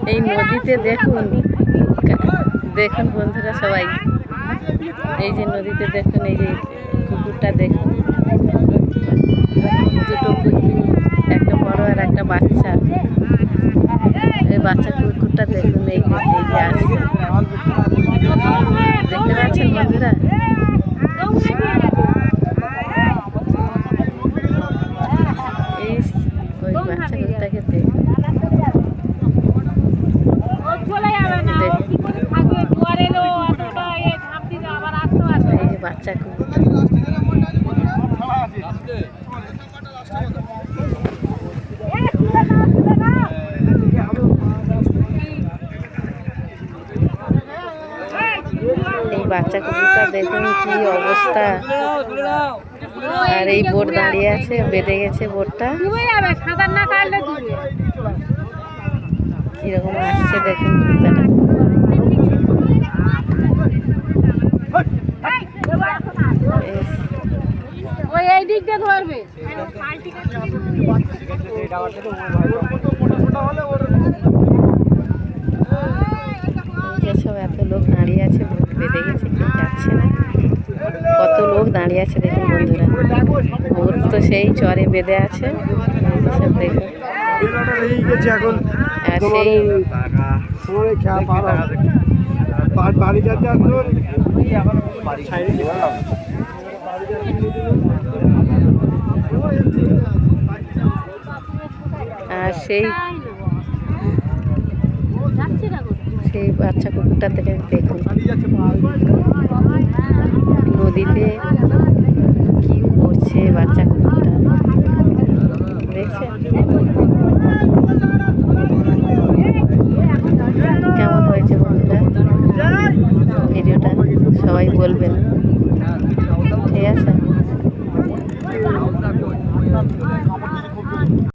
এই নদীতে দেখুন দেখুন বন্ধুরা সবাই, এই যে নদীতে দেখুন, এই যে কুকুরটা দেখুন, দুটো কুকুর, একটা বড় আর একটা বাচ্চা। এই বাচ্চা কুকুরটা দেখুন, এই যে আসছে, দেখতে পাচ্ছেন বন্ধুরা? এই ওই বাচ্চা কুকুরটাকে দেখুন, এই যে বাচ্চা কুকুরটা। এই বাচ্চা কুকুরটা দেখুন কি অবস্থা। আর এই বোট দাঁড়িয়ে আছে, বেঁধে গেছে বোটটা, কিরকম আসছে দেখুন কুকুরটা। এই দিক দিয়ে ধরবে। সব এত লোক দাঁড়িয়ে আছে, বোট বেঁধে গেছে, কেউ যাচ্ছে না। কত লোক দাঁড়িয়ে আছে দেখুন বন্ধুরা, বোট তো সেই চরে বেঁধে আছে, সব দেখুন। আর সেই আর সেই সেই বাচ্চা কুকুরটা থেকে দেখুন নদীতে কি করছে বাচ্চা কুকুরটা, দেখছেন? কেমন হয়েছে বন্ধুরা ভিডিওটা, সবাই বলবেন, ঠিক আছে?